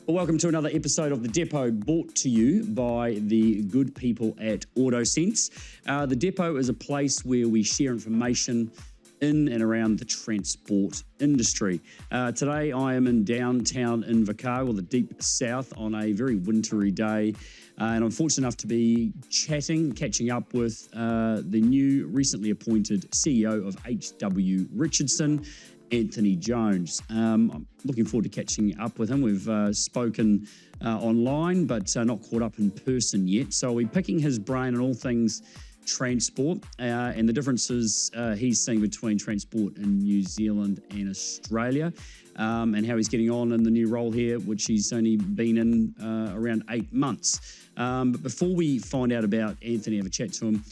Well, welcome to another episode of The Depot, brought to you by the good people at AutoSense. The Depot is a place where we share information in and around the transport industry. Today I am in downtown Invercargill, the deep south, on a very wintry day. And I'm fortunate enough to be catching up with the new recently appointed CEO of HW Richardson, Anthony Jones. I'm looking forward to catching up with him. We've spoken online, but not caught up in person yet. So I'll be picking his brain on all things transport and the differences he's seeing between transport in New Zealand and Australia, and how he's getting on in the new role here, which he's only been in around 8 months. But before we find out about Anthony, have a chat to him,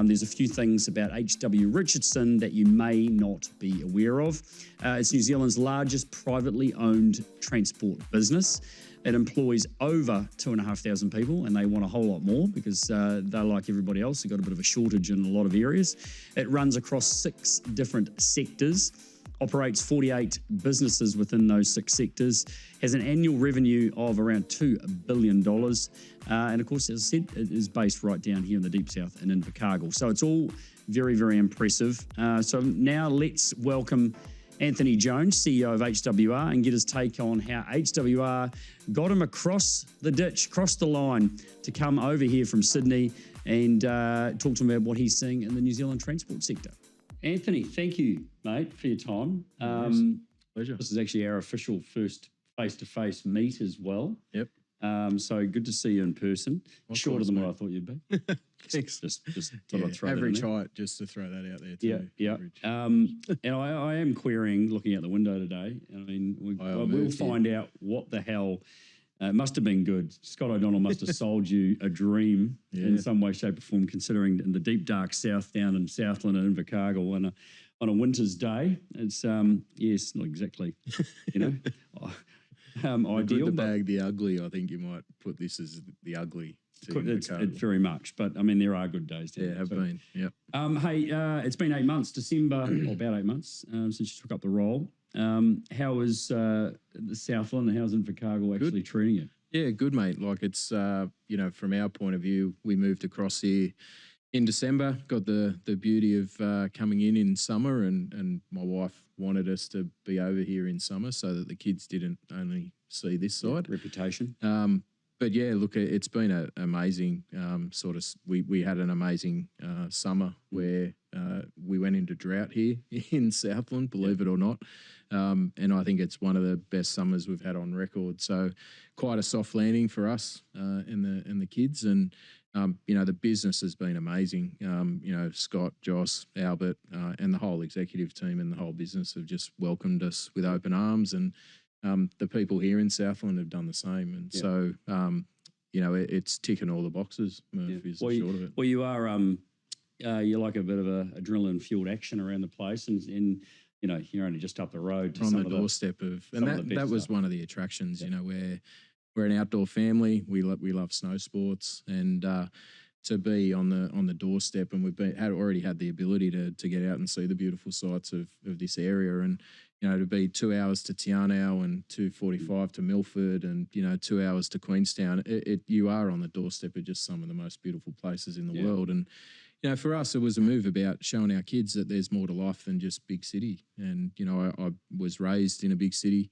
there's a few things about HW Richardson that you may not be aware of. It's New Zealand's largest privately owned transport business. It employs over 2,500 people, and they want a whole lot more because they're like everybody else. They've got a bit of a shortage in a lot of areas. It runs across 6 different sectors, operates 48 businesses within those 6 sectors, has an annual revenue of around $2 billion. And of course, as I said, it is based right down here in the deep south in Invercargill. So it's all very, very impressive. So now let's welcome Anthony Jones, CEO of HWR, and get his take on how HWR got him across the ditch, across the line to come over here from Sydney and talk to him about what he's seeing in the New Zealand transport sector. Anthony, thank you, mate, for your time. Pleasure. This is actually our official first face-to-face meet as well. Yep. So good to see you in person. Shorter than what I thought you'd be. Thanks. Just thought I'd throw average that in there. height, just to throw that out there too. Yeah. And I am querying, looking out the window today. I mean, we'll find out what the hell. It must have been good. Scott O'Donnell must have sold you a dream in some way, shape or form, considering in the deep, dark south down in Southland and Invercargill on a winter's day. It's, yes, not exactly, ideal. The bag, the ugly, I think you might put this as the ugly. It's very much, but I mean, there are good days. Have been, yeah. Hey, it's been 8 months, December, or about 8 months since you took up the role. How is the Southland and how's Invercargill actually treating you? Yeah, good, mate. Like it's, from our point of view, we moved across here in December, got the beauty of coming in summer, and my wife wanted us to be over here in summer so that the kids didn't only see this side. Reputation. But yeah, look, it's been an amazing we had an amazing summer where we went into drought here in Southland, believe it or not. And I think it's one of the best summers we've had on record. So quite a soft landing for us and the kids. And, the business has been amazing. Scott, Joss, Albert, and the whole executive team and the whole business have just welcomed us with open arms. And the people here in Southland have done the same. And so, it's ticking all the boxes, is the short of it. Well, you are, you're like a bit of a adrenaline-fueled action around the place, and you're only just up the road. On the doorstep of, and that was one of the attractions, where we're an outdoor family. We love snow sports, and to be on the doorstep, and we've already had the ability to get out and see the beautiful sights of this area, and to be 2 hours to Tianau and 2:45 to Milford, and 2 hours to Queenstown. You are on the doorstep of just some of the most beautiful places in the world, and for us, it was a move about showing our kids that there's more to life than just big city. And, I was raised in a big city,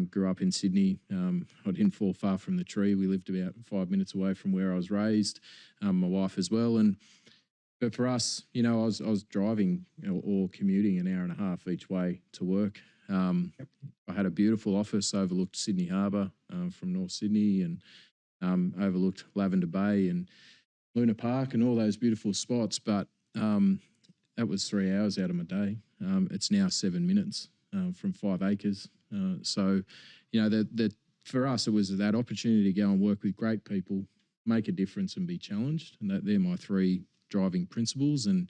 grew up in Sydney. I didn't fall far from the tree. We lived about 5 minutes away from where I was raised, my wife as well. But for us, I was driving or commuting an hour and a half each way to work. I had a beautiful office, overlooked Sydney Harbour from North Sydney, and overlooked Lavender Bay and Luna Park and all those beautiful spots, but that was 3 hours out of my day. It's now 7 minutes from 5 acres. So, for us, it was that opportunity to go and work with great people, make a difference and be challenged. And they're my 3 driving principles. And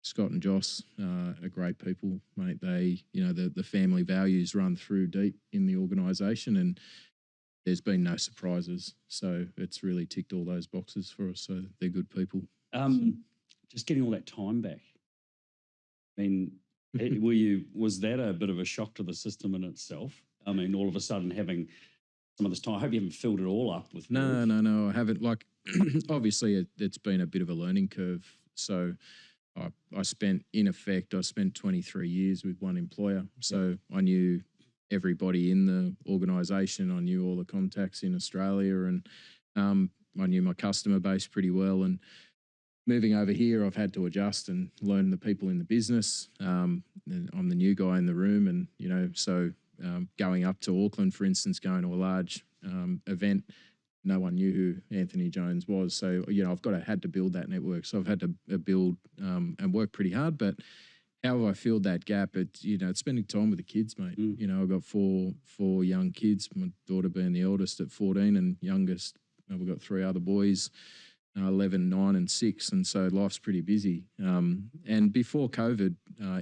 Scott and Joss are great people, mate. They, the family values run through deep in the organisation, and there's been no surprises. So it's really ticked all those boxes for us. So they're good people. Just getting all that time back. I mean, was that a bit of a shock to the system in itself? I mean, all of a sudden having some of this time. I hope you haven't filled it all up with No, work. no, I haven't. Like, obviously, it's been a bit of a learning curve. So I spent 23 years with one employer. So I knew everybody in the organisation. I knew all the contacts in Australia, and I knew my customer base pretty well. And moving over here, I've had to adjust and learn the people in the business. And I'm the new guy in the room, and so going up to Auckland, for instance, going to a large event, no one knew who Anthony Jones was. So I've had to build that network. So I've had to build and work pretty hard. But how have I filled that gap? It's spending time with the kids, mate. I've got four young kids. My daughter being the eldest at 14, and youngest. We've got 3 other boys. 11, 9 and 6, and so life's pretty busy. And before COVID,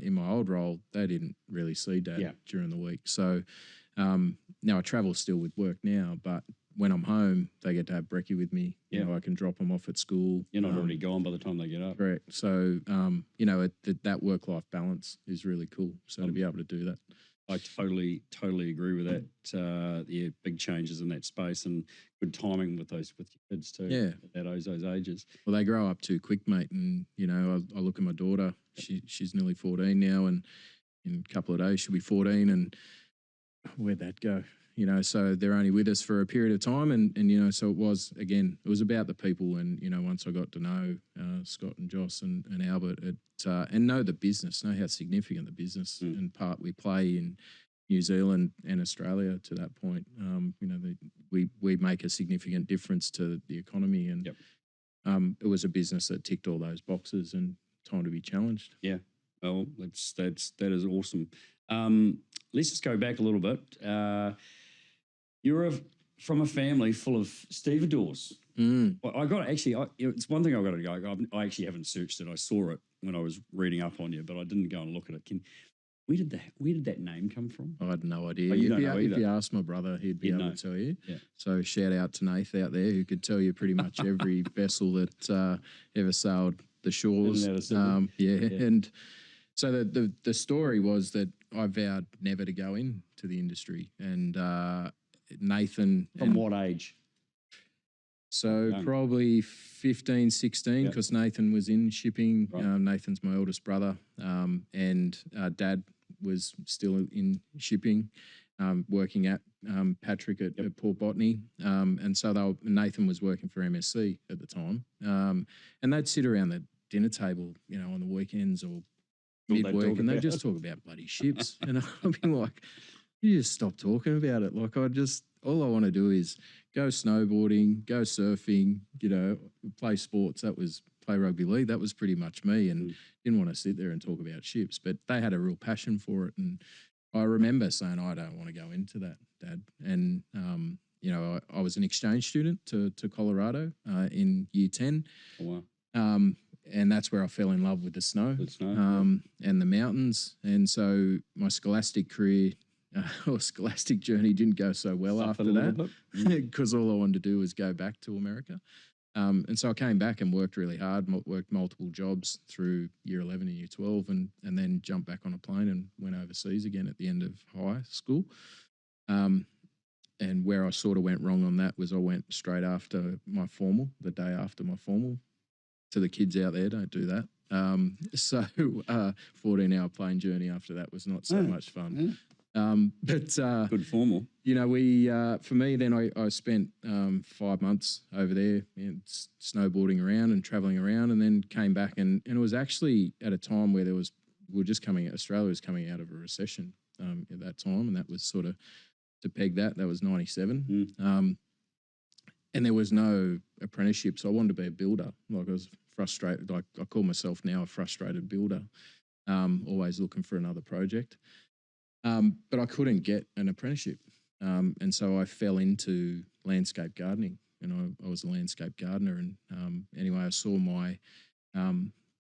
in my old role, they didn't really see Dad during the week. So now I travel still with work now, but when I'm home, they get to have brekkie with me. I can drop them off at school. You're not already gone by the time they get up. Correct. So, that work-life balance is really cool. So to be able to do that. I totally agree with that. Big changes in that space, and good timing with your kids too. Yeah, at those ages. Well, they grow up too quick, mate. And I look at my daughter. She's nearly 14 now, and in a couple of days she'll be 14. And where'd that go? So they're only with us for a period of time, and so it was about the people. And once I got to know Scott and Joss and Albert, and know the business, know how significant the business and part we play in New Zealand and Australia to that point. We make a significant difference to the economy, and it was a business that ticked all those boxes, and time to be challenged. Yeah, well, that is awesome. Let's just go back a little bit. You're from a family full of stevedores. It's one thing I've got to go. I actually haven't searched it. I saw it when I was reading up on you, but I didn't go and look at it. Where did that name come from? I had no idea. Oh, you don't know either. If you asked my brother, he'd be able to tell you. Yeah. So shout out to Nath out there, who could tell you pretty much every vessel that ever sailed the shores. And so the story was that I vowed never to go into the industry, and Nathan. From what age? So probably 15, 16, because Nathan was in shipping. Right. Nathan's my eldest brother, and Dad was still in shipping, working at Patrick at Port Botany. And so Nathan was working for MSC at the time. And they'd sit around the dinner table, on the weekends or midweek, and they'd just talk about bloody ships. And I'd be like, you just stop talking about it. Like, all I want to do is go snowboarding, go surfing, play sports. Play rugby league. That was pretty much me, and didn't want to sit there and talk about ships. But they had a real passion for it, and I remember saying, I don't want to go into that, Dad. And I was an exchange student to Colorado in year 10. Oh, wow. And that's where I fell in love with the snow, and the mountains. And so my scholastic career or scholastic journey didn't go so well after that, because all I wanted to do was go back to America. And so I came back and worked really hard, worked multiple jobs through year 11 and year 12, and then jumped back on a plane and went overseas again at the end of high school. And where I sort of went wrong on that was I went straight after my formal, the day after my formal. To the kids out there, don't do that. 14-hour plane journey after that was not so much fun. But good formal. For me, then I spent 5 months over there, snowboarding around and traveling around, and then came back, and it was actually at a time where Australia was coming out of a recession at that time, and that was sort of to peg that was 97. And there was no apprenticeship, so I wanted to be a builder. Like, I was frustrated. Like, I call myself now a frustrated builder, always looking for another project. But I couldn't get an apprenticeship. And so I fell into landscape gardening, and I was a landscape gardener. And anyway, I saw my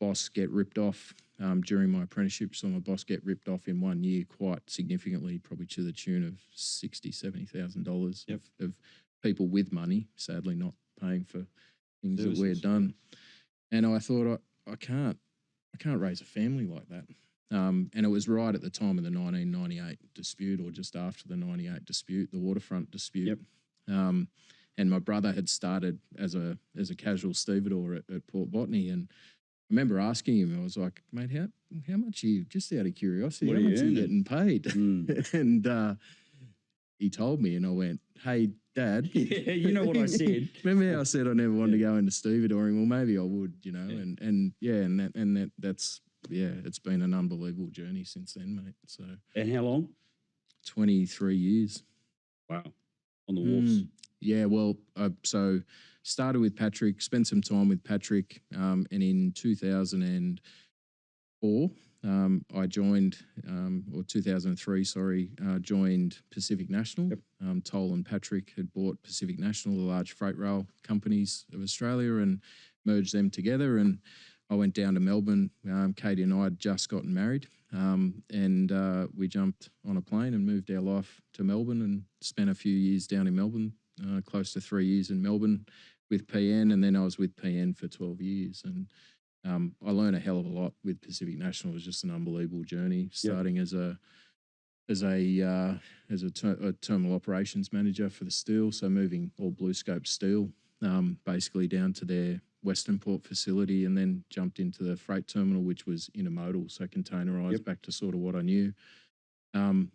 boss get ripped off during my apprenticeship. Saw my boss get ripped off in 1 year quite significantly, probably to the tune of $60,000, $70,000 of people with money, sadly not paying for things that we had done. And I thought, I can't raise a family like that. And it was right at the time of the 1998 dispute, or just after the 98 dispute, the waterfront dispute. And my brother had started as a casual stevedore at Port Botany, and I remember asking him, I was like, mate, how much are you, just out of curiosity, how much are you getting paid? And he told me, and I went, hey, Dad. Yeah, you know what I said. Remember how I said I never wanted to go into stevedoring? Well, maybe I would, you know, and that's, it's been an unbelievable journey since then, mate. So. And how long? 23 years. Wow. On the wharfs. Yeah, well, so started with Patrick, spent some time with Patrick, and in 2004, I joined, or 2003, sorry, joined Pacific National. Yep. Toll and Patrick had bought Pacific National, the large freight rail companies of Australia, and merged them together. And I went down to Melbourne. Katie and I had just gotten married, and we jumped on a plane and moved our life to Melbourne and spent a few years down in Melbourne, close to 3 years in Melbourne with PN, and then I was with PN for 12 years. And I learned a hell of a lot with Pacific National. It was just an unbelievable journey, starting as a terminal operations manager for the steel, so moving all blue scope steel, basically down to their Western Port facility, and then jumped into the freight terminal, which was intermodal, so containerised, back to sort of what I knew. And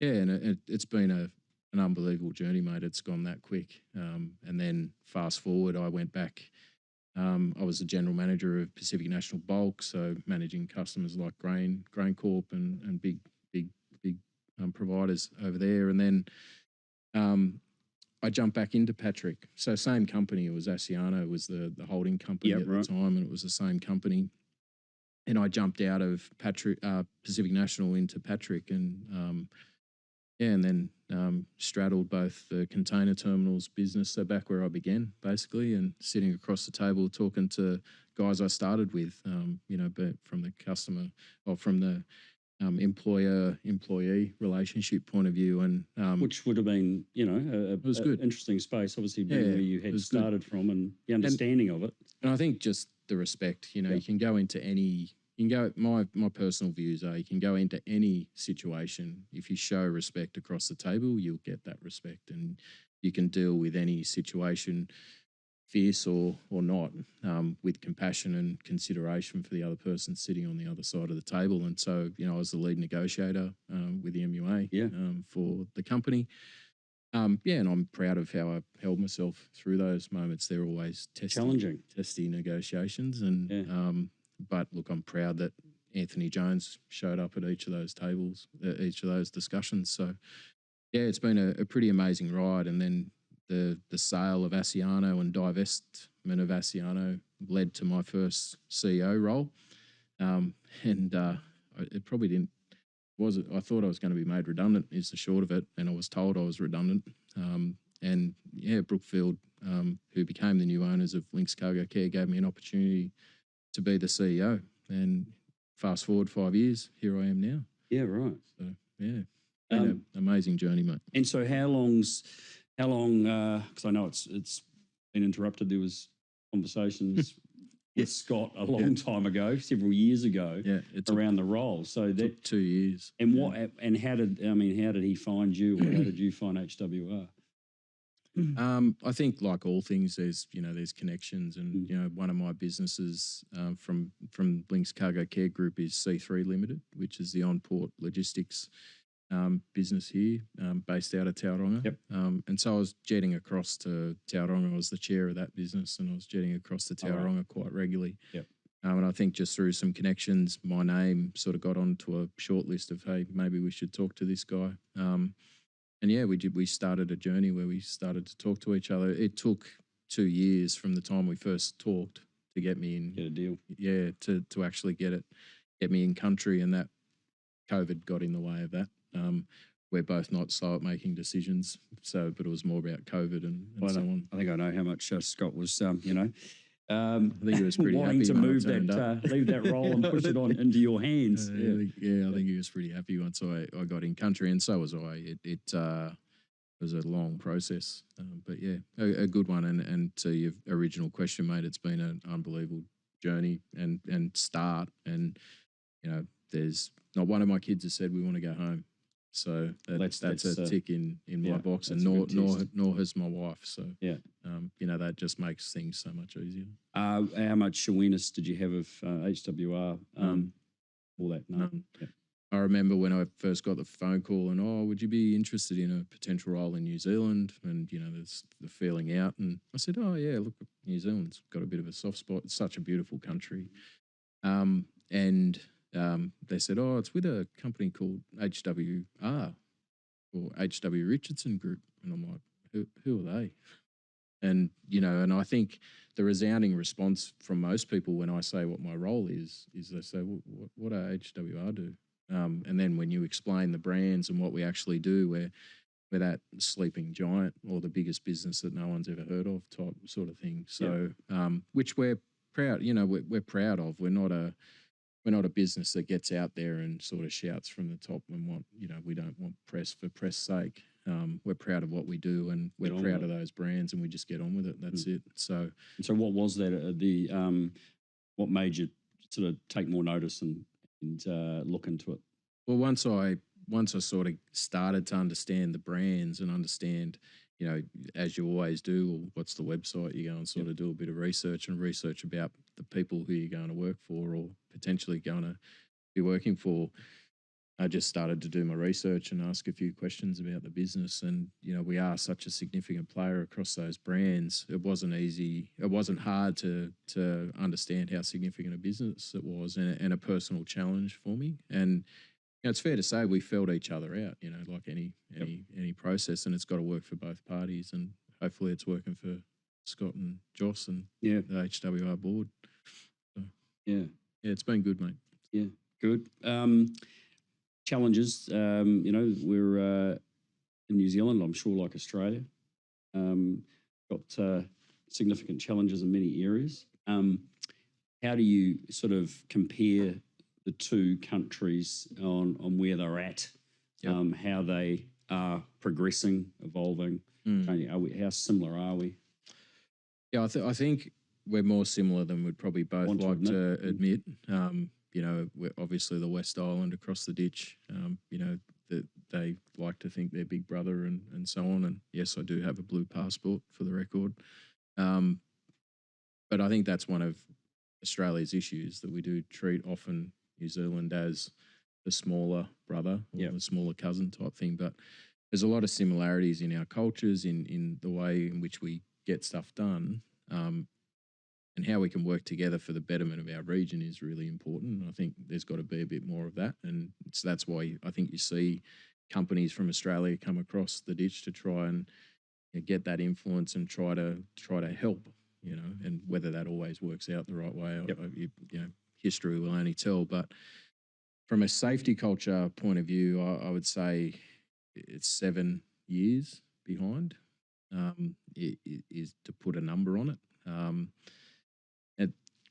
it's been an unbelievable journey, mate. It's gone that quick. And then fast forward, I went back. I was the general manager of Pacific National Bulk, so managing customers like Grain Corp and big providers over there. And then I jumped back into Patrick. So same company. It was Asiano, was the holding company at the time, and it was the same company. And I jumped out of Pacific National into Patrick, and and then straddled both the container terminals business, so back where I began, basically, and sitting across the table talking to guys I started with, but from the customer or from the employer-employee relationship point of view, and which would have been, it was good, interesting space, obviously, being where you had started from and the understanding of it. And I think just the respect, you can go into any. My personal views are you can go into any situation. If you show respect across the table, you'll get that respect, and you can deal with any situation, fierce or not, with compassion and consideration for the other person sitting on the other side of the table. And so, I was the lead negotiator with the MUA for the company. And I'm proud of how I held myself through those moments. They're always challenging, testy negotiations, and but look, I'm proud that Anthony Jones showed up at each of those tables, each of those discussions. So, it's been a pretty amazing ride. And then the sale of Asiano and divestment of Asiano led to my first CEO role. It probably didn't. I thought I was going to be made redundant, is the short of it, and I was told I was redundant. Brookfield, who became the new owners of Lynx Cargo Care, gave me an opportunity to be the CEO. And fast forward 5 years, here I am now. Yeah, right. So, been an amazing journey, mate. And so how long, because I know it's been interrupted, there was conversations with Scott a long time ago, several years ago, around the role. So that took 2 years. And how did he find you, or how did you find HWR? I think, like all things, there's connections, and one of my businesses from Lynx Cargo Care Group is C3 Limited, which is the on-port logistics business here, based out of Tauranga. Yep. And so I was jetting across to Tauranga. I was the chair of that business, and I was jetting across to Tauranga quite regularly. Yep. And I think just through some connections, my name sort of got onto a short list of, hey, maybe we should talk to this guy. We started a journey where we started to talk to each other. It took 2 years from the time we first talked to get me in. Get a deal. Yeah, to actually get me in country, and that COVID got in the way of that. We're both not slow at making decisions, but it was more about COVID and so on. I think I know how much Scott was, I think he was pretty wanting happy to when move I turned up. leave that role and push it on into your hands. I think he was pretty happy once I got in country, and so was I. It was a long process, but a good one. And to your original question, mate, it's been an unbelievable journey and start. And there's not one of my kids has said we want to go home. So that's a tick in my box, and nor has my wife. So yeah, that just makes things so much easier. How much awareness did you have of HWR? All that? None. Yeah. I remember when I first got the phone call and, would you be interested in a potential role in New Zealand? And, there's the feeling out. And I said, oh, yeah, look, New Zealand's got a bit of a soft spot. It's such a beautiful country. And they said, it's with a company called HWR or HW Richardson Group. And I'm like, who are they? And, and I think the resounding response from most people when I say what my role is they say, well, what do HWR do? And then when you explain the brands and what we actually do, we're that sleeping giant or the biggest business that no one's ever heard of type sort of thing. So, which we're proud, we're proud of. We're not a business that gets out there and sort of shouts from the top and we don't want press for press sake. We're proud of what we do and we're proud of those brands and we just get on with it. That's it. So what was that? What made you sort of take more notice and look into it? Well, once I sort of started to understand the brands and understand, as you always do, well, what's the website? You go and sort of do a bit of research about the people who you're going to work for or potentially going to be working for. I just started to do my research and ask a few questions about the business. And, we are such a significant player across those brands. It wasn't easy. It wasn't hard to understand how significant a business it was and a personal challenge for me. And, it's fair to say we felt each other out, like any process, and it's got to work for both parties. And hopefully it's working for Scott and Joss and the HWR board. So, yeah, it's been good, mate. Yeah, good. Challenges, we're in New Zealand, I'm sure like Australia, got significant challenges in many areas. How do you sort of compare the two countries on where they're at, how they are progressing, evolving, changing? How similar are we? Yeah, I think we're more similar than we'd probably both like to admit. We're obviously the West Island across the ditch, that they like to think they're big brother and so on. And yes, I do have a blue passport for the record. But I think that's one of Australia's issues, that we do treat often New Zealand as the smaller brother or the smaller cousin type thing. But there's a lot of similarities in our cultures, in the way in which we get stuff done. And how we can work together for the betterment of our region is really important. I think there's got to be a bit more of that. And that's why I think you see companies from Australia come across the ditch to try and get that influence and try to help, and whether that always works out the right way, history will only tell. But from a safety culture point of view, I would say it's 7 years behind, is to put a number on it.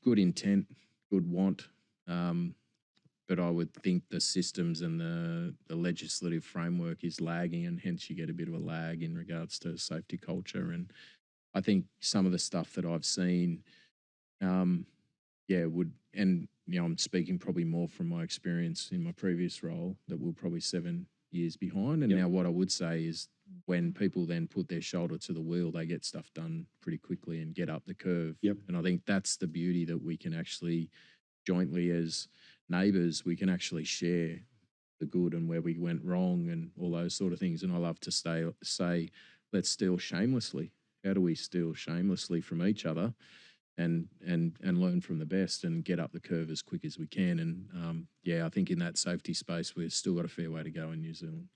Good intent, good want, but I would think the systems and the legislative framework is lagging, and hence you get a bit of a lag in regards to safety culture. And I think some of the stuff that I've seen, I'm speaking probably more from my experience in my previous role, that we're probably 7 years behind. And now what I would say is, when people then put their shoulder to the wheel, they get stuff done pretty quickly and get up the curve. And I think that's the beauty, that we can actually jointly as neighbours, we can actually share the good and where we went wrong and all those sort of things. And I love to say, let's steal shamelessly. How do we steal shamelessly from each other and learn from the best and get up the curve as quick as we can? And I think in that safety space, we've still got a fair way to go in New Zealand.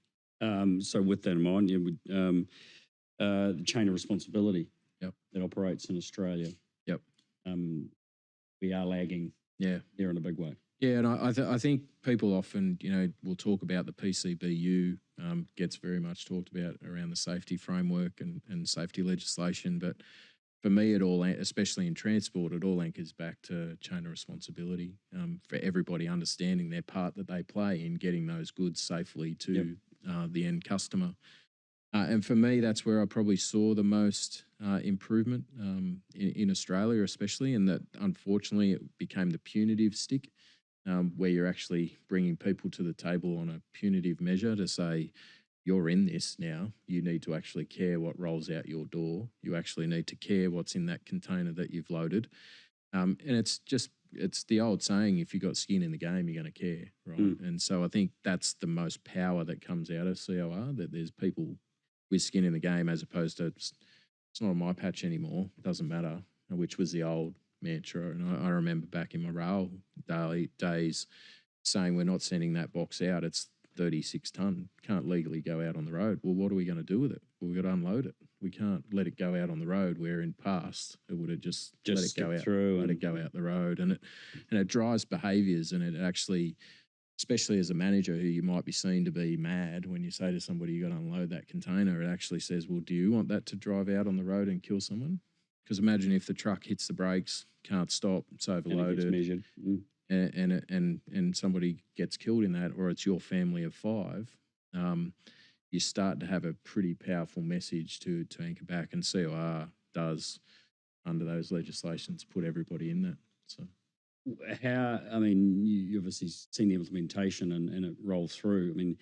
So with that in mind, the chain of responsibility that operates in Australia, we are lagging there in a big way. Yeah, and I think people often, will talk about the PCBU, gets very much talked about around the safety framework and safety legislation. But for me, it all, especially in transport, it all anchors back to chain of responsibility, for everybody understanding their part that they play in getting those goods safely to the end customer. And for me, that's where I probably saw the most improvement in Australia, especially, and that unfortunately it became the punitive stick. where you're actually bringing people to the table on a punitive measure to say, you're in this now. You need to actually care what rolls out your door. You actually need to care what's in that container that you've loaded. And it's the old saying, if you've got skin in the game, you're going to care, right? And so I think that's the most power that comes out of COR, that there's people with skin in the game, as opposed to it's not on my patch anymore. It doesn't matter, which was the old mantra. And I remember back in my rail days saying, we're not sending that box out. It's 36 tonne, can't legally go out on the road. Well, what are we going to do with it? Well, we've got to unload it. We can't let it go out on the road, where in past it would have just let it go out through, let it go out the road. And it drives behaviours, and it actually, especially as a manager who you might be seen to be mad when you say to somebody, you got to unload that container, it actually says, well, do you want that to drive out on the road and kill someone? Because imagine if the truck hits the brakes, can't stop, it's overloaded. And it gets measured. And somebody gets killed in that, or it's your family of 5, you start to have a pretty powerful message to anchor back, and COR does, under those legislations, put everybody in that. So, I mean, you obviously seen the implementation and it roll through. I mean,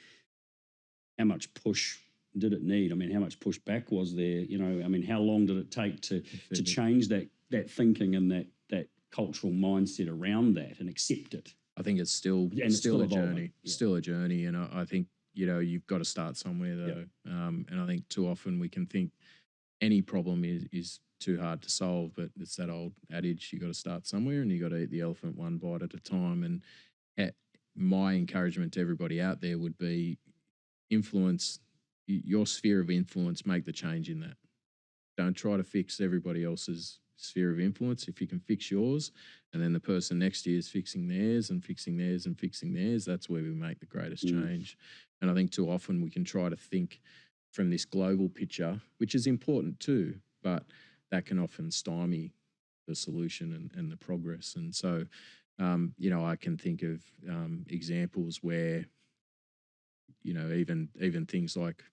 how much push did it need? I mean, how much pushback was there? You know, I mean, how long did it take to change that thinking and that cultural mindset around that and accept it? I think it's still a journey, still a journey. And I think, you know, you've got to start somewhere though. And I think too often we can think any problem is too hard to solve, but it's that old adage, you got to start somewhere and you got to eat the elephant one bite at a time. And my encouragement to everybody out there would be, influence your sphere of influence, make the change in that. Don't try to fix everybody else's sphere of influence. If you can fix yours, and then the person next to you is fixing theirs and fixing theirs and fixing theirs, that's where we make the greatest change. And I think too often we can try to think from this global picture, which is important too, but that can often stymie the solution and the progress. And so, you know, I can think of examples where, you know, even things like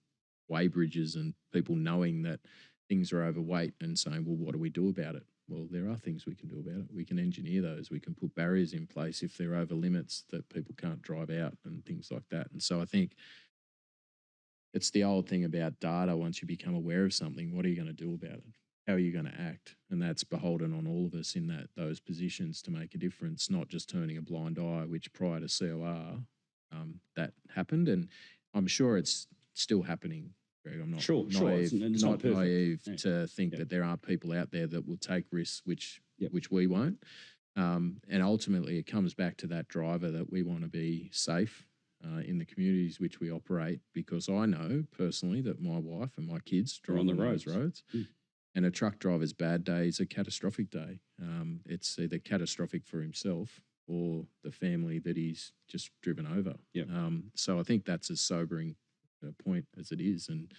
weigh bridges and people knowing that things are overweight and saying, well, what do we do about it? Well, there are things we can do about it. We can engineer those. We can put barriers in place if they're over limits that people can't drive out and things like that. And so I think it's the old thing about data. Once you become aware of something, what are you going to do about it? How are you going to act? And that's beholden on all of us in those positions to make a difference, not just turning a blind eye, which prior to COR, that happened. And I'm sure it's still happening, Greg. I'm not naive, it's not naive to think that there aren't people out there that will take risks, which we won't. And ultimately, it comes back to that driver that we want to be safe in the communities which we operate, because I know personally that my wife and my kids drive on those roads. And a truck driver's bad day is a catastrophic day. It's either catastrophic for himself or the family that he's just driven over. So I think that's as sobering a point as it is. And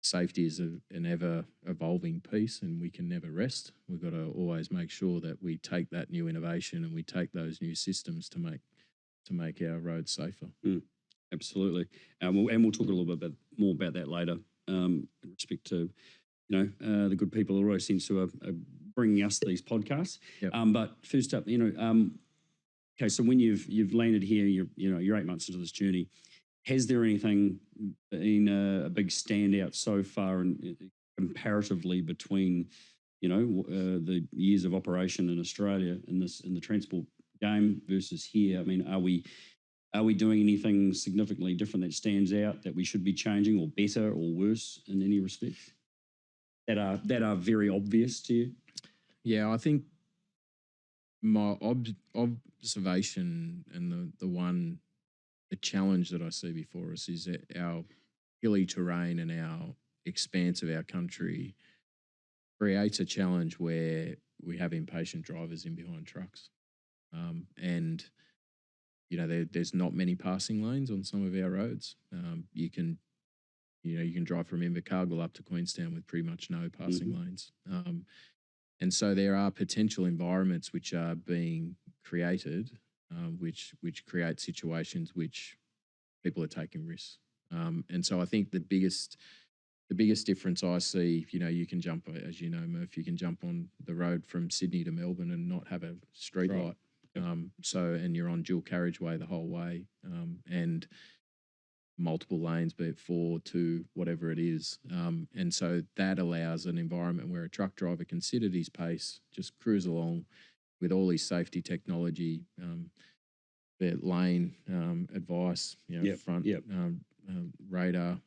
safety is an ever evolving piece, and we can never rest. We've got to always make sure that we take that new innovation and we take those new systems to make our roads safer. Absolutely. And we'll talk a little bit more about that later in respect to, you know, the good people at AutoSense who are bringing us these podcasts. But first up, you know, okay, so when you've landed here, you're 8 months into this journey. Has there anything been a big standout so far, comparatively between, you know, the years of operation in Australia in the transport game versus here? I mean, are we doing anything significantly different that stands out that we should be changing, or better or worse in any respect that are very obvious to you? Yeah, I think my observation and the challenge that I see before us is that our hilly terrain and our expanse of our country creates a challenge where we have impatient drivers in behind trucks. And, you know, there's not many passing lanes on some of our roads. You can drive from Invercargill up to Queenstown with pretty much no passing lanes. And so there are potential environments which are being created, which create situations which people are taking risks. And so I think the biggest difference I see, you know, you can jump, as you know, Murph, you can jump on the road from Sydney to Melbourne and not have a street light. And you're on dual carriageway the whole way, and multiple lanes, be it 4, 2, whatever it is. And so that allows an environment where a truck driver can sit at his pace, just cruise along with all his safety technology, be it lane advice, front radar,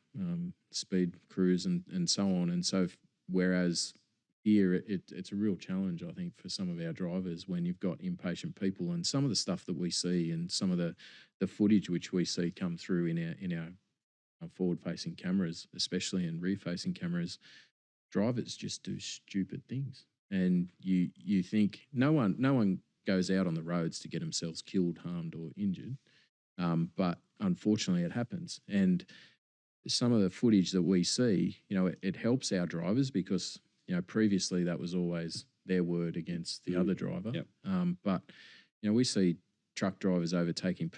speed cruise, and so on. And so whereas here it's a real challenge, I think, for some of our drivers when you've got impatient people, and some of the stuff that we see and some of the footage which we see come through in our forward-facing cameras, especially in rear-facing cameras, drivers just do stupid things. And you think no one goes out on the roads to get themselves killed, harmed, or injured, but unfortunately it happens. And some of the footage that we see, it helps our drivers because previously that was always their word against the other driver. Yep. But we see truck drivers overtaking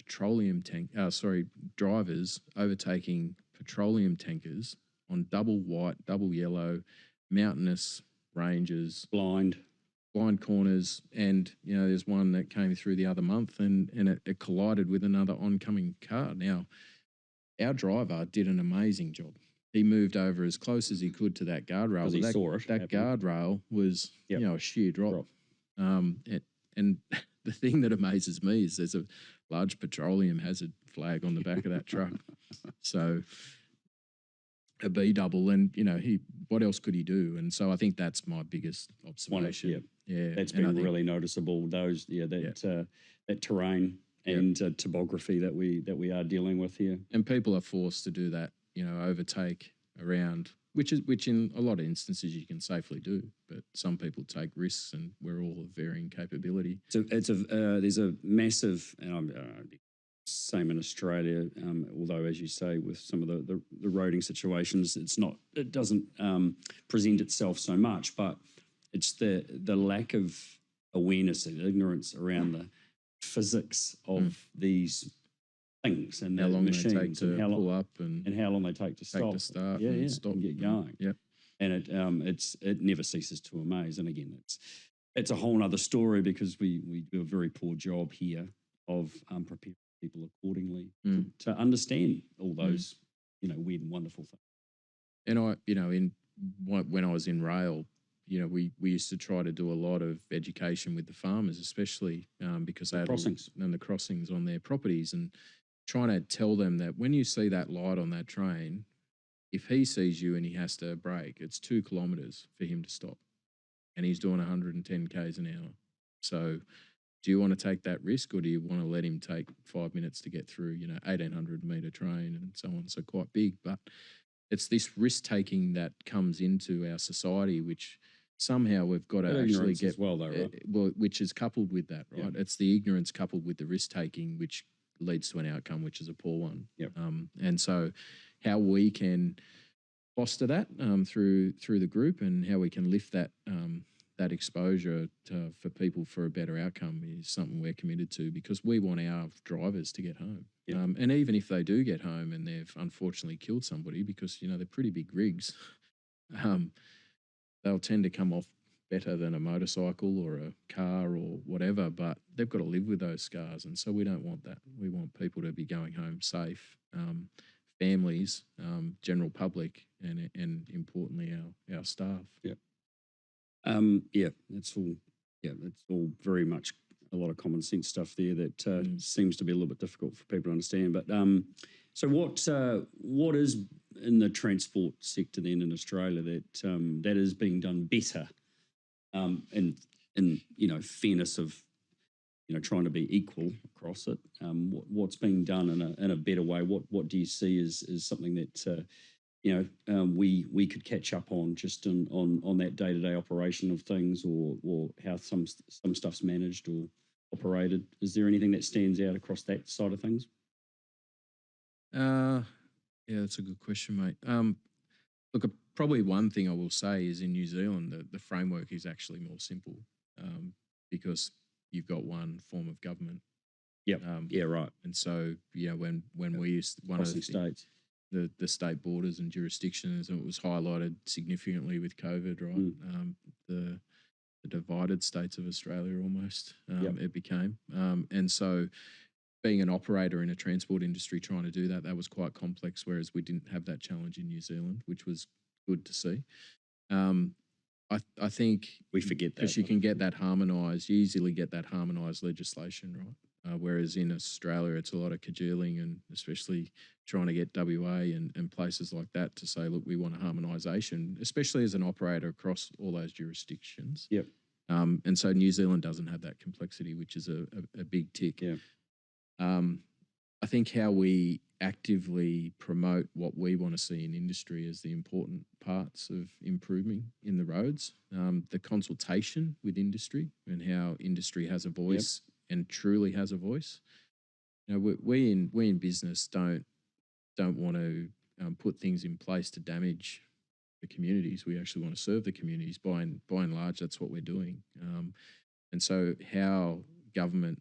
drivers overtaking petroleum tankers on double white, double yellow, mountainous ranges, blind corners. And there's one that came through the other month, and it collided with another oncoming car. Now, our driver did an amazing job. He moved over as close as he could to that guardrail. Because he saw it. That guardrail was, a sheer drop. And the thing that amazes me is there's a large petroleum hazard flag on the back of that truck. So a B double, and what else could he do? And so I think that's my biggest observation. That's been really noticeable. That terrain and topography that we are dealing with here. And people are forced to do that, overtake around, which in a lot of instances you can safely do, but some people take risks, and we're all of varying capability. So there's a massive, and I'm same in Australia, although as you say, with some of the roading situations, it doesn't present itself so much, but it's the lack of awareness and ignorance around the physics of these things and how long machines they take to pull up and how long they take to stop, start, stop and get going. Yep. And it never ceases to amaze. And again, it's a whole other story because we do a very poor job here of preparing people accordingly to understand all those weird and wonderful things. And when I was in rail, we used to try to do a lot of education with the farmers, especially because they had the crossings on their properties, and trying to tell them that when you see that light on that train, if he sees you and he has to brake, it's 2 kilometres for him to stop, and he's doing 110 k's an hour. So do you want to take that risk, or do you want to let him take 5 minutes to get through 1,800 metre train and so on? So quite big, but it's this risk taking that comes into our society, which somehow we've got to actually get as well, though, right? Which is coupled with that, right? Yeah. It's the ignorance coupled with the risk taking, which leads to an outcome which is a poor one. Yep. And so how we can foster that through the group, and how we can lift that that exposure for people for a better outcome is something we're committed to, because we want our drivers to get home. Yep. And even if they do get home and they've unfortunately killed somebody, because they're pretty big rigs, they'll tend to come off better than a motorcycle or a car or whatever, but they've got to live with those scars. And so we don't want that. We want people to be going home safe, families, general public, and importantly, our staff. Yeah. It's all very much a lot of common sense stuff there that seems to be a little bit difficult for people to understand. But so what is in the transport sector then in Australia that is being done better, in fairness of trying to be equal across it? What's being done in a better way? What do you see as something that we could catch up on just on that day-to-day operation of things, or how some stuff's managed or operated? Is there anything that stands out across that side of things? Yeah, that's a good question, mate. Look, probably one thing I will say is in New Zealand, the framework is actually more simple, because you've got one form of government. Yep. Right. And so, when we used one of the states, the state borders and jurisdictions, and it was highlighted significantly with COVID, right? The the divided states of Australia almost. It became, and so being an operator in a transport industry trying to do that, that was quite complex. Whereas we didn't have that challenge in New Zealand, which was good to see. I think we forget that because you can get that harmonised, you easily get that harmonised legislation, right? Whereas in Australia, it's a lot of cajoling, and especially trying to get WA and places like that to say, look, we want a harmonisation, especially as an operator across all those jurisdictions. Yep. And so New Zealand doesn't have that complexity, which is a big tick. Yeah. I think how we actively promote what we want to see in industry is the important parts of improving in the roads. The consultation with industry and how industry has a voice and truly has a voice. You know, we in business don't want to put things in place to damage the communities. We actually want to serve the communities. By and large, that's what we're doing. And so how government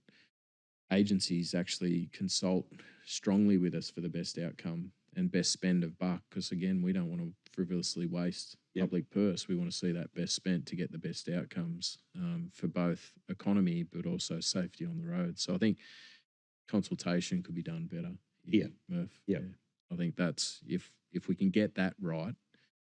agencies actually consult strongly with us for the best outcome and best spend of buck, because again, we don't want to frivolously waste public purse. We want to see that best spent to get the best outcomes for both economy but also safety on the road. So I think consultation could be done better. Murph. Yeah. I think that's if we can get that right,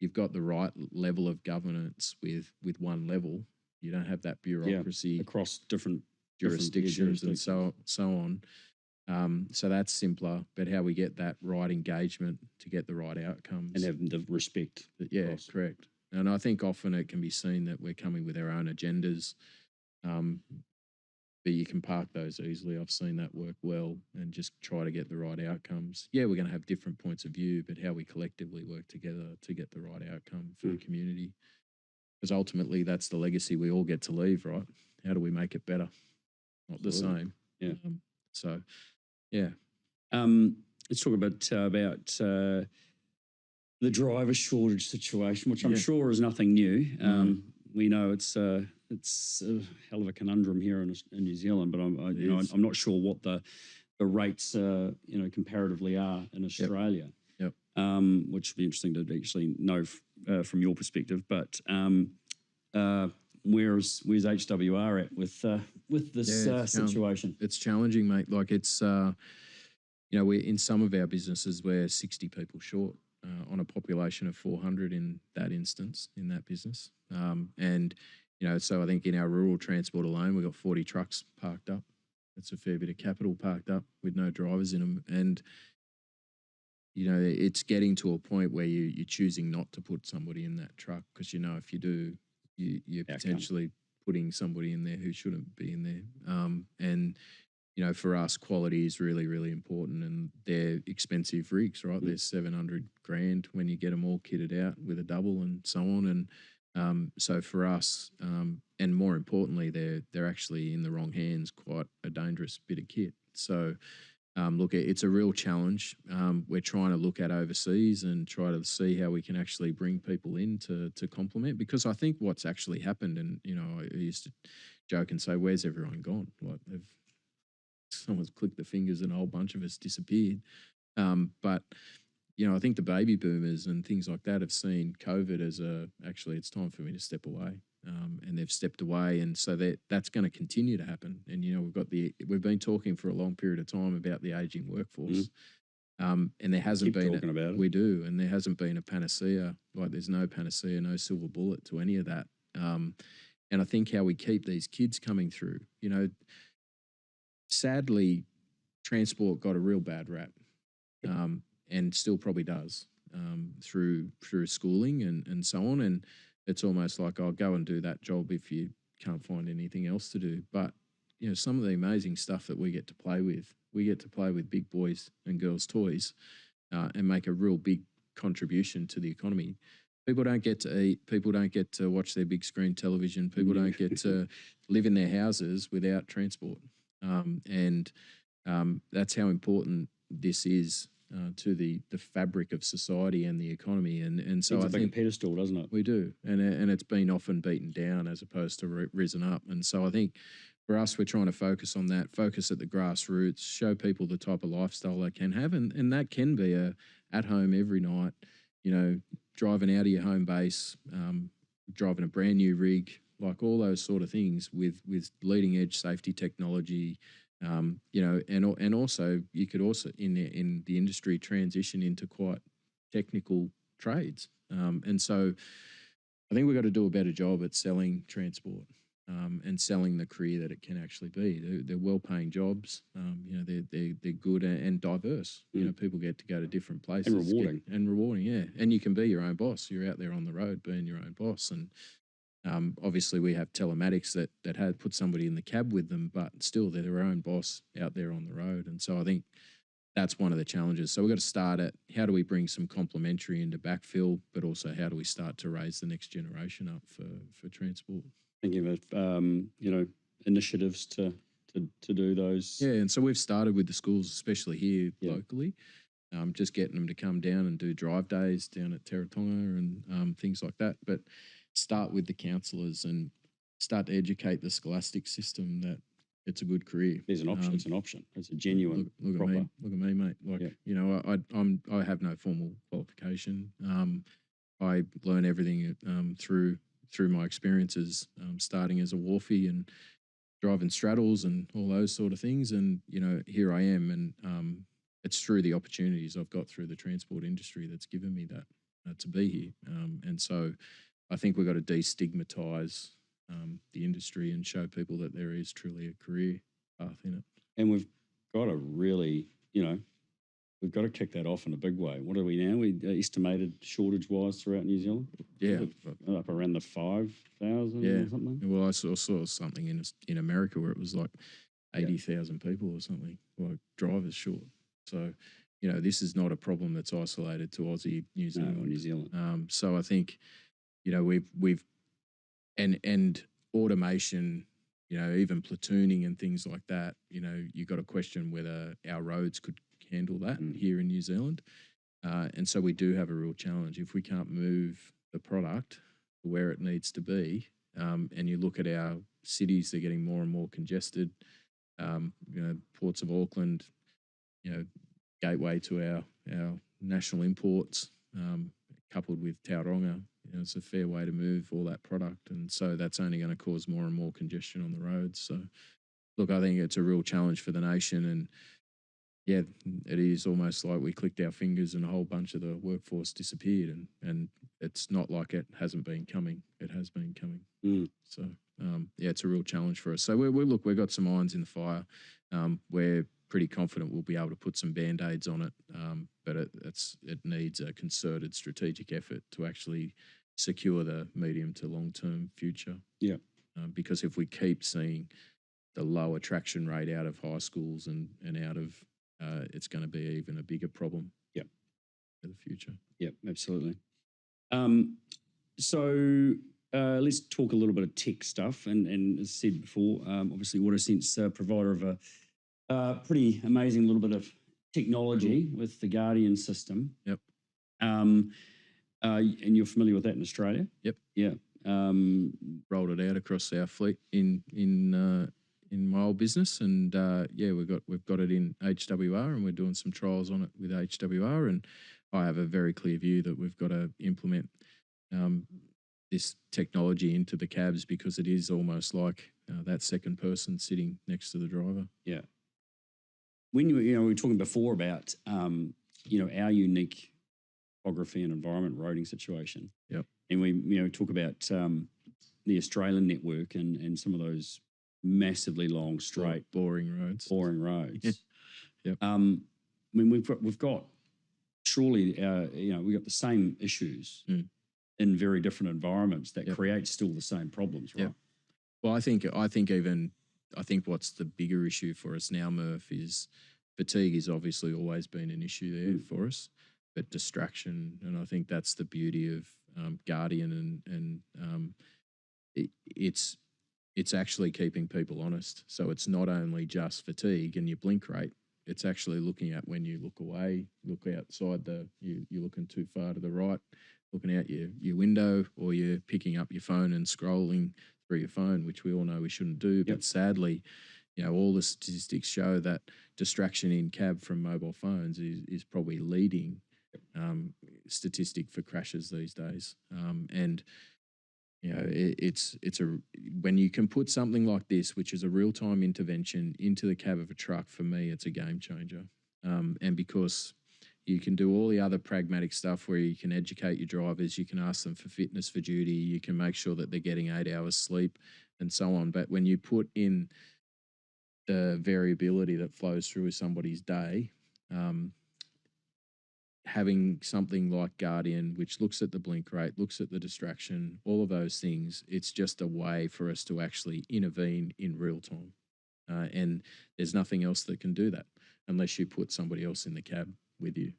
you've got the right level of governance with one level. You don't have that bureaucracy across different jurisdictions and so on. So that's simpler, but how we get that right engagement to get the right outcomes. And have the respect. Yeah, correct. And I think often it can be seen that we're coming with our own agendas, but you can park those easily. I've seen that work well and just try to get the right outcomes. Yeah, we're going to have different points of view, but how we collectively work together to get the right outcome for the community. Because ultimately that's the legacy we all get to leave, right? How do we make it better? Not the same. Yeah. So, yeah. Let's talk about the driver shortage situation, which I'm sure is nothing new. We know it's a hell of a conundrum here in New Zealand, but I'm not sure what the rates comparatively are in Australia. Yep. Which would be interesting to actually know from your perspective. But where's HWR at with this situation? It's challenging, mate. Like it's we're in some of our businesses we're 60 people short on a population of 400 in that instance in that business. And so I think in our rural transport alone we've got 40 trucks parked up. That's a fair bit of capital parked up with no drivers in them. And it's getting to a point where you're choosing not to put somebody in that truck because if you do, you're potentially putting somebody in there who shouldn't be in there. And for us, quality is really, really important, and they're expensive rigs, right? They're $700,000 when you get them all kitted out with a double and so on. And so for us, and more importantly, they're actually in the wrong hands, quite a dangerous bit of kit. So look, it's a real challenge. We're trying to look at overseas and try to see how we can actually bring people in to complement, because I think what's actually happened, and I used to joke and say, where's everyone gone? Like someone's clicked the fingers and a whole bunch of us disappeared. But I think the baby boomers and things like that have seen COVID as actually it's time for me to step away. And they've stepped away, and so that's going to continue to happen. And we've been talking for a long period of time about the aging workforce, and there hasn't been talking about it. We do, and there hasn't been a panacea. Like there's no panacea, no silver bullet to any of that. And I think how we keep these kids coming through, sadly, transport got a real bad rap, and still probably does through schooling and so on. And it's almost like I'll go and do that job if you can't find anything else to do. But some of the amazing stuff that we get to play with big boys and girls toys, and make a real big contribution to the economy. People don't get to eat. People don't get to watch their big screen television. People don't get to live in their houses without transport. And that's how important this is to the fabric of society and the economy. And so I think a pedestal, doesn't it? We do. And it's been often beaten down as opposed to risen up. And so I think for us, we're trying to focus on that, focus at the grassroots, show people the type of lifestyle they can have. And that can be at home every night, driving out of your home base, driving a brand new rig, like all those sort of things with leading edge safety technology. You know, and also you could also in the industry transition into quite technical trades. And so I think we've got to do a better job at selling transport. And selling the career that it can actually be. They're well-paying jobs. You know, they're good and diverse. You know, people get to go to different places. And rewarding. Rewarding, yeah. And you can be your own boss. You're out there on the road being your own boss. And obviously we have telematics that had put somebody in the cab with them, but still they're their own boss out there on the road. And so I think that's one of the challenges. So we've got to start at how do we bring some complementary into backfill, but also how do we start to raise the next generation up for transport. Thinking of you know, initiatives to do those. Yeah, and so we've started with the schools, especially here locally, just getting them to come down and do drive days down at Terratonga and things like that. But start with the counsellors and start to educate the scholastic system that it's a good career. There's an option. It's an option. It's a genuine. Look proper. At me. Look at me, mate. Like you know, I have no formal qualification. I learn everything through my experiences, starting as a wharfie and driving straddles and all those sort of things. And, you know, here I am. And it's through the opportunities I've got through the transport industry that's given me that to be here. And so I think we've got to destigmatise the industry and show people that there is truly a career path in it. And we've got to really, you know, we've got to kick that off in a big way. What are we now? We estimated shortage-wise throughout New Zealand? Yeah. Up around the 5,000 or something? Well, I saw something in America where it was like 80,000 people or something, like drivers short. So, you know, this is not a problem that's isolated to Aussie, New Zealand. No, New Zealand. So I think, you know, we've and automation, you know, even platooning and things like that, you know, you got to question whether our roads could handle that here in New Zealand. And so we do have a real challenge. If we can't move the product to where it needs to be, and you look at our cities, they're getting more and more congested. You know, ports of Auckland, you know, gateway to our national imports, coupled with Tauranga, you know, it's a fair way to move all that product. And so that's only going to cause more and more congestion on the roads. So, look, I think it's a real challenge for the nation. And yeah, it is almost like we clicked our fingers and a whole bunch of the workforce disappeared. And it's not like it hasn't been coming. It has been coming. So, yeah, it's a real challenge for us. So we've got some irons in the fire. We're pretty confident we'll be able to put some Band-Aids on it. But it needs a concerted strategic effort to actually secure the medium to long-term future. Yeah. Because if we keep seeing the low attraction rate out of high schools and out of it's going to be even a bigger problem. Yeah, for the future. Yeah, absolutely. So let's talk a little bit of tech stuff. And as I said before, obviously AutoSense, provider of a pretty amazing little bit of technology with the Guardian system. Yep. And you're familiar with that in Australia? Yep. Yeah. Rolled it out across our fleet in my old business, and yeah, we've got it in HWR, and we're doing some trials on it with HWR, and I have a very clear view that we've got to implement this technology into the cabs because it is almost like that second person sitting next to the driver. Yeah. When we were talking before about our unique topography and environment roading situation. Yep. And we talk about the Australian network and some of those massively long, straight, boring roads. Yeah. Yep. I mean, we've got surely we've got the same issues in very different environments that create still the same problems, right? Yep. Well, I think what's the bigger issue for us now, Murph, is fatigue has obviously always been an issue there for us, but distraction, and I think that's the beauty of Guardian, and it's actually keeping people honest. So it's not only just fatigue and your blink rate, it's actually looking at when you look away, look outside you're looking too far to the right, looking out your window, or you're picking up your phone and scrolling through your phone, which we all know we shouldn't do. But sadly, all the statistics show that distraction in cab from mobile phones is probably leading statistic for crashes these days. And You know, it's a when you can put something like this, which is a real time intervention, into the cab of a truck. For me, it's a game changer, and because you can do all the other pragmatic stuff where you can educate your drivers, you can ask them for fitness for duty, you can make sure that they're getting 8 hours sleep, and so on. But when you put in the variability that flows through somebody's day, um, having something like Guardian, which looks at the blink rate, looks at the distraction, all of those things, it's just a way for us to actually intervene in real time. And there's nothing else that can do that unless you put somebody else in the cab with you.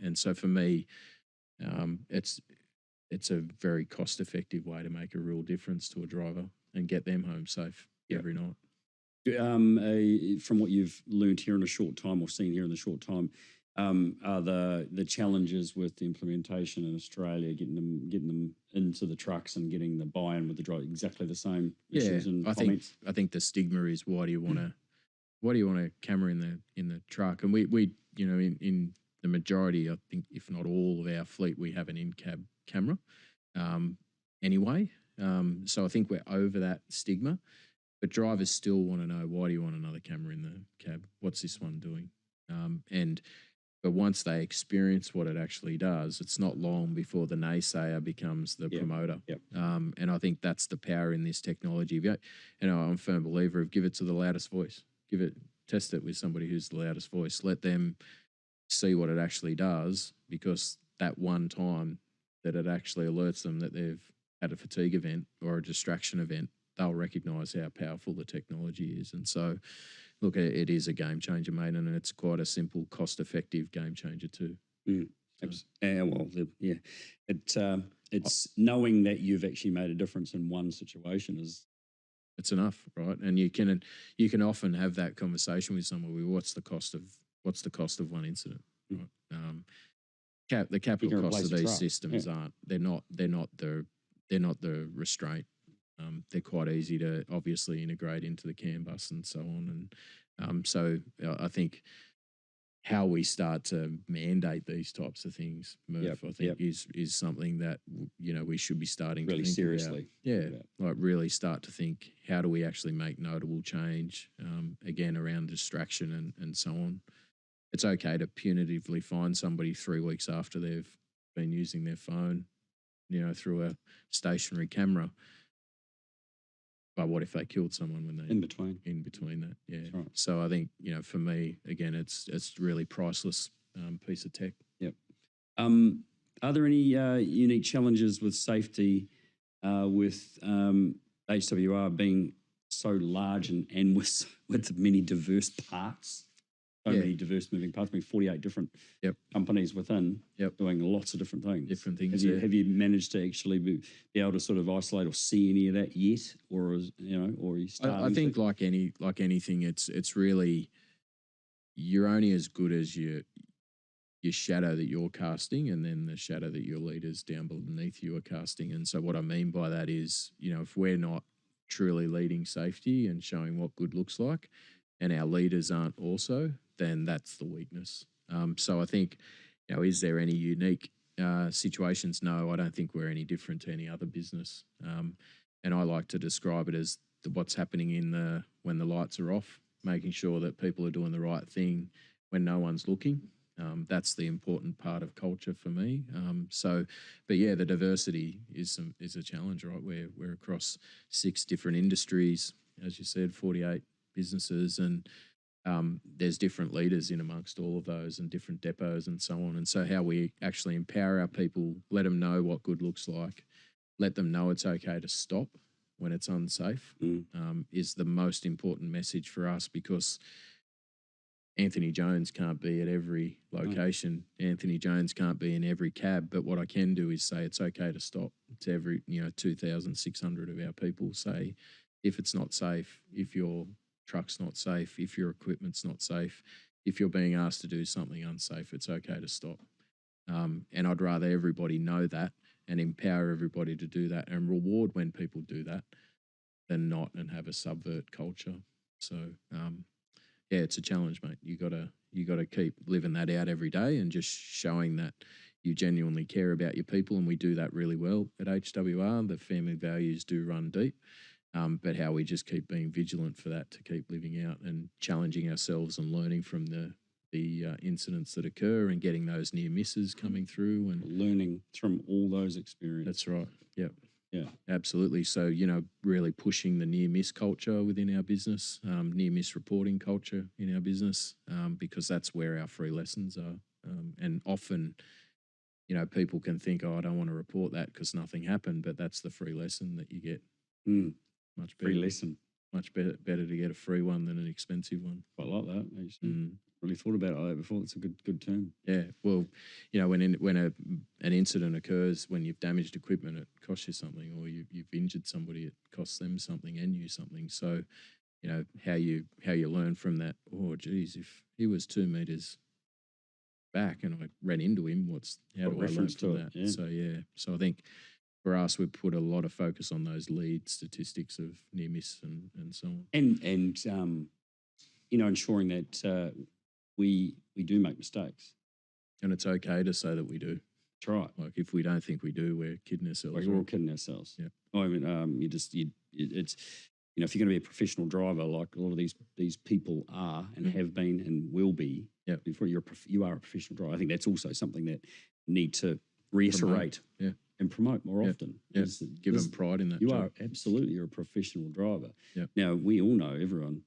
And so for me, it's a very cost-effective way to make a real difference to a driver and get them home safe every night. From what you've learned here in a short time or seen here in the short time, are the challenges with the implementation in Australia, getting them into the trucks and getting the buy-in with the driver exactly the same issues and comments? I think the stigma is why do you want a camera in the truck? And we you know in the majority, I think if not all of our fleet, we have an in-cab camera anyway. So I think we're over that stigma. But drivers still want to know, why do you want another camera in the cab? What's this one doing? But once they experience what it actually does, it's not long before the naysayer becomes the promoter. Yep. And I think that's the power in this technology. I'm a firm believer of give it to the loudest voice. Test it with somebody who's the loudest voice. Let them see what it actually does, because that one time that it actually alerts them that they've had a fatigue event or a distraction event, they'll recognise how powerful the technology is. And so, look, it is a game changer, mate, and it's quite a simple, cost-effective game changer too. It's knowing that you've actually made a difference in one situation it's enough, right? And you can often have that conversation with someone. What's the cost of one incident? Right? The capital cost of these systems aren't. They're not the restraint. They're quite easy to obviously integrate into the CAN bus and so on. And so I think how we start to mandate these types of things, Murph, is something that we should be starting really to think seriously. Like really start to think, how do we actually make notable change? Again, around distraction and so on. It's okay to punitively find somebody 3 weeks after they've been using their phone, through a stationary camera. But what if they killed someone when they in between that? Yeah. Right. So I think for me, again, it's really priceless piece of tech. Yep. Are there any unique challenges with safety with HWR being so large and with many diverse parts? Many diverse moving parts, 48 different companies within doing lots of different things. Have you managed to actually be able to sort of isolate or see any of that yet, or are you starting? I think like anything, it's really, you're only as good as your shadow that you're casting, and then the shadow that your leaders down beneath you are casting. And so what I mean by that is, if we're not truly leading safety and showing what good looks like, and our leaders aren't also, then that's the weakness. So I think, is there any unique situations? No, I don't think we're any different to any other business. And I like to describe it as what's happening when the lights are off, making sure that people are doing the right thing when no one's looking. That's the important part of culture for me. But yeah, the diversity is a challenge, right? We're across 6 different industries, as you said, 48 businesses, and there's different leaders in amongst all of those and different depots and so on. And so how we actually empower our people, let them know what good looks like, let them know it's okay to stop when it's unsafe, is the most important message for us, because Anthony Jones can't be at every location. Anthony Jones can't be in every cab. But what I can do is say it's okay to stop. To every 2,600 of our people, say if it's not safe, if your truck's not safe, if your equipment's not safe, if you're being asked to do something unsafe, it's okay to stop. And I'd rather everybody know that and empower everybody to do that and reward when people do that than not, and have a subvert culture. So it's a challenge, mate. You gotta keep living that out every day and just showing that you genuinely care about your people, and we do that really well at HWR. The family values do run deep, but how we just keep being vigilant for that to keep living out and challenging ourselves and learning from the incidents that occur and getting those near misses coming through and learning from all those experiences. That's right. Yep. Yeah, absolutely. So, really pushing the near miss culture within our business, near miss reporting culture in our business, because that's where our free lessons are. And often, people can think, oh, I don't want to report that because nothing happened, but that's the free lesson that you get. Much better. Free lesson. Much better to get a free one than an expensive one. Quite like that. Really thought about it like that before. It's a good term. Yeah. Well, when an incident occurs, when you've damaged equipment, it costs you something, or you've injured somebody, it costs them something and you something. So, how you learn from that. Oh, geez, if he was 2 meters back and I ran into him, how do I learn from that? Yeah. So I think for us, we put a lot of focus on those lead statistics of near miss and so on. And ensuring that we do make mistakes. And it's okay to say that we do. That's right. Like if we don't think we do, we're kidding ourselves. We're all kidding ourselves. Yeah. I mean, it's if you're going to be a professional driver, like a lot of these people are and have been and will be. Yeah. Before you are a professional driver, I think that's also something that need to reiterate. And promote more often. Yeah. Give them pride in that. You're a professional driver. Yeah. Now we all know everyone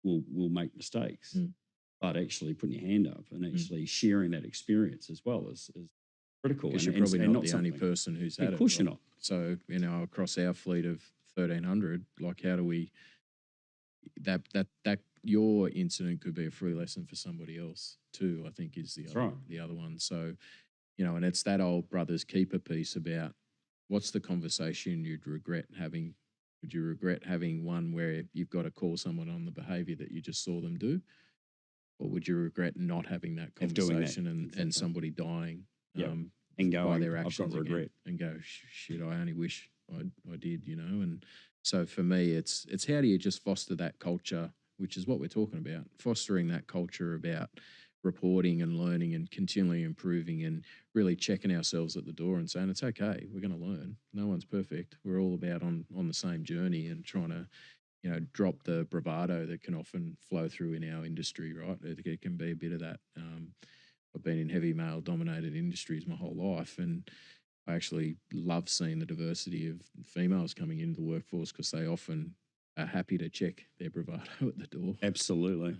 will make mistakes, but actually putting your hand up and actually sharing that experience as well is critical. Because you're probably not the only person who's had it. Of course you're not. So across our fleet of 1,300, like how do we that your incident could be a free lesson for somebody else too. I think is the other one. So. And it's that old brother's keeper piece about what's the conversation you'd regret having. Would you regret having one where you've got to call someone on the behaviour that you just saw them do? Or would you regret not having that conversation and somebody dying and going, by their actions? I've got regret. And go, shit, I only wish I did, And so for me, it's how do you just foster that culture, which is what we're talking about, fostering that culture about reporting and learning and continually improving and really checking ourselves at the door and saying it's okay, we're going to learn. No one's perfect. We're all about on the same journey and trying to, drop the bravado that can often flow through in our industry, right? It can be a bit of that. I've been in heavy male-dominated industries my whole life, and I actually love seeing the diversity of females coming into the workforce because they often are happy to check their bravado at the door. Absolutely.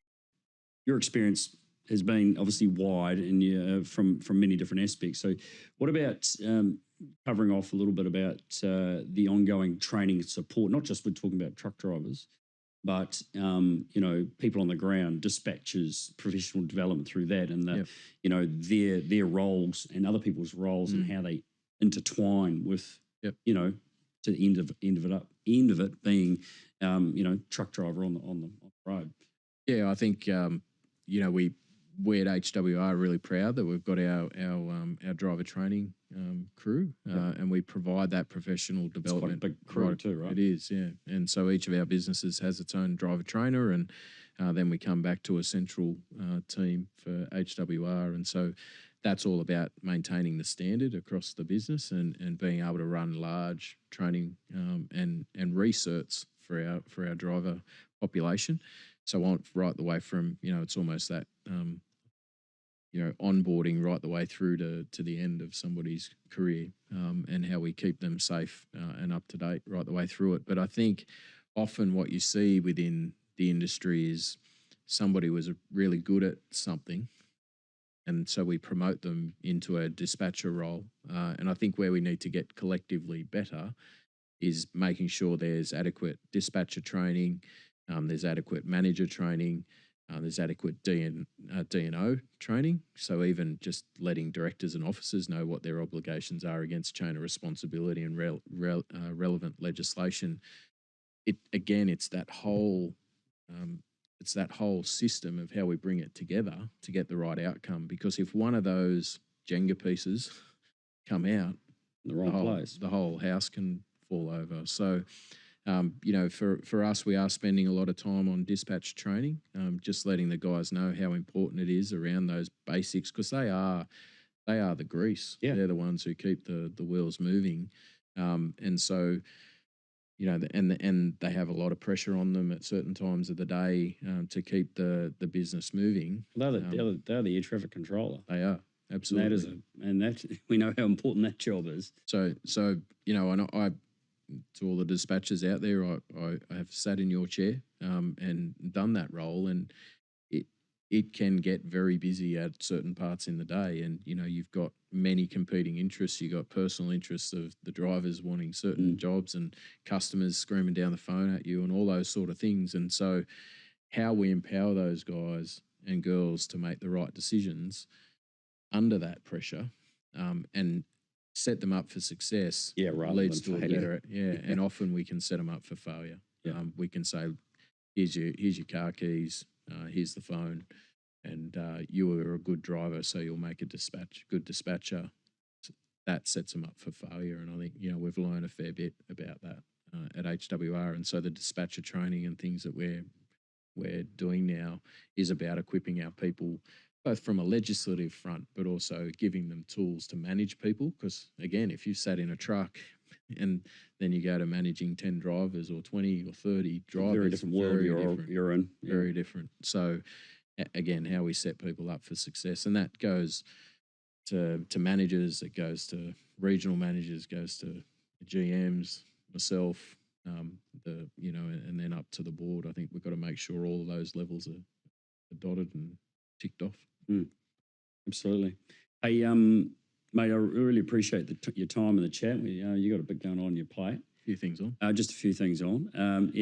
Your experience has been obviously wide and from many different aspects. So what about covering off a little bit about the ongoing training and support, not just we're talking about truck drivers, but, people on the ground, dispatchers, professional development through that and, their roles and other people's roles and how they intertwine with, to the end of it being, truck driver on the road. Yeah, I think, we at HWR are really proud that we've got our driver training crew, and we provide that professional development. It's quite a big crew too, right? It is, yeah. And so each of our businesses has its own driver trainer, and then we come back to a central team for HWR, and so that's all about maintaining the standard across the business and being able to run large training and research for our driver population. So on right the way from, it's almost that, onboarding right the way through to the end of somebody's career, and how we keep them safe and up to date right the way through it. But I think often what you see within the industry is somebody was really good at something, and so we promote them into a dispatcher role. And I think where we need to get collectively better is making sure there's adequate dispatcher training, there's adequate manager training, there's adequate D&O training. So even just letting directors and officers know what their obligations are against chain of responsibility and relevant legislation. It's that whole system of how we bring it together to get the right outcome. Because if one of those Jenga pieces come out, the wrong place, the whole house can fall over. So. For us, we are spending a lot of time on dispatch training, just letting the guys know how important it is around those basics, because they are they are the grease. Yeah. They're the ones who keep the wheels moving. And so, you know, and they have a lot of pressure on them at certain times of the day to keep the business moving. They're the air traffic controller. They are, absolutely. And that we know how important that job is. So you know, and I to all the dispatchers out there, I have sat in your chair and done that role, and it can get very busy at certain parts in the day, and you know, you've got many competing interests. You've got personal interests of the drivers wanting certain jobs and customers screaming down the phone at you and all those sort of things. And so how we empower those guys and girls to make the right decisions under that pressure and set them up for success leads to a better, and often we can set them up for failure. We can say, here's your car keys, here's the phone, and you are a good driver, so you'll make a good dispatcher. That sets them up for failure, and I think, you know, we've learned a fair bit about that at HWR, and so the dispatcher training and things that we're doing now is about equipping our people both from a legislative front, but also giving them tools to manage people. Because again, if you sat in a truck and then you go to managing 10 drivers or 20 or 30 drivers, very different world you're in. Very different. So again, how we set people up for success, and that goes to managers, it goes to regional managers, goes to GMs, myself, you know, and then up to the board. I think we've got to make sure all of those levels are dotted and ticked off. Absolutely. Hey, mate, I really appreciate your time in the chat. You got a bit going on your plate. Few things on. Just a few things on.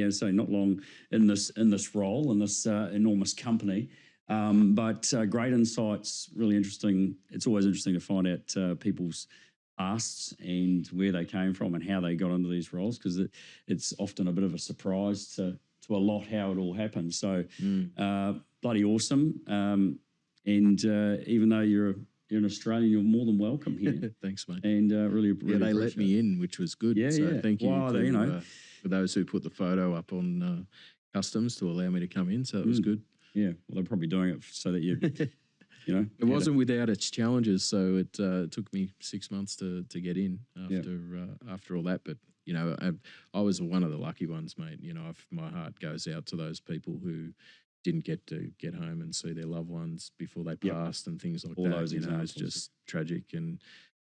So not long in this role in this enormous company, but great insights. Really interesting. It's always interesting to find out people's pasts and where they came from and how they got into these roles, because it's often a bit of a surprise to a lot how it all happened. So bloody awesome. And even though you're an Australian, you're more than welcome here. Thanks, mate. And really they let me in, which was good. So thank you, for those who put the photo up on customs to allow me to come in. So it was good. Yeah, well, they're probably doing it so that you, you know. It wasn't without its challenges. So it took me 6 months to get in after all that. But you know, I was one of the lucky ones, mate. You know, my heart goes out to those people who didn't get to get home and see their loved ones before they passed and things like all that. Those you know, examples. It's just tragic, and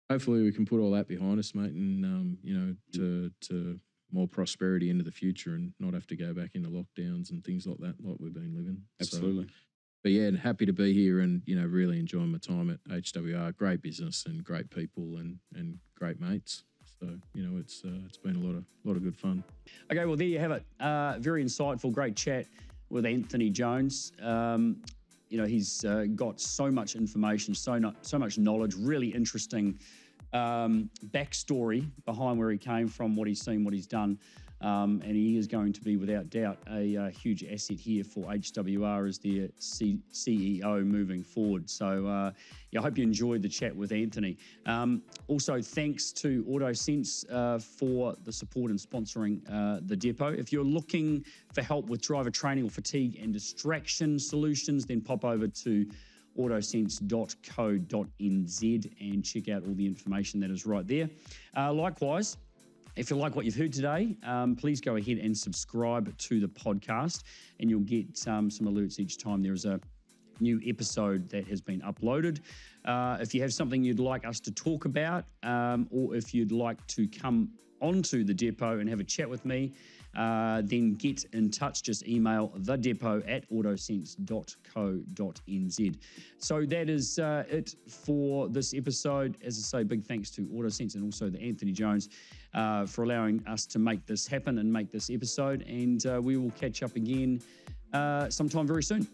hopefully we can put all that behind us, mate, and you know, to more prosperity into the future and not have to go back into lockdowns and things like that, like we've been living. Absolutely. So, but yeah, happy to be here and, you know, really enjoying my time at HWR. Great business and great people and great mates. So, you know, it's been a lot of good fun. Okay, well, there you have it. Very insightful, great chat with Anthony Jones. You know, he's got so much information, so much knowledge, really interesting backstory behind where he came from, what he's seen, what he's done. And he is going to be, without doubt, a huge asset here for HWR as their CEO moving forward. So, I hope you enjoyed the chat with Anthony. Also, thanks to AutoSense for the support and sponsoring the depot. If you're looking for help with driver training or fatigue and distraction solutions, then pop over to autosense.co.nz and check out all the information that is right there. Likewise, if you like what you've heard today, please go ahead and subscribe to the podcast, and you'll get some alerts each time there is a new episode that has been uploaded. If you have something you'd like us to talk about, or if you'd like to come onto the depot and have a chat with me, then get in touch. Just email thedepot@autosense.co.nz. So that is it for this episode. As I say, big thanks to AutoSense and also the Anthony Jones for allowing us to make this happen and make this episode. And we will catch up again sometime very soon.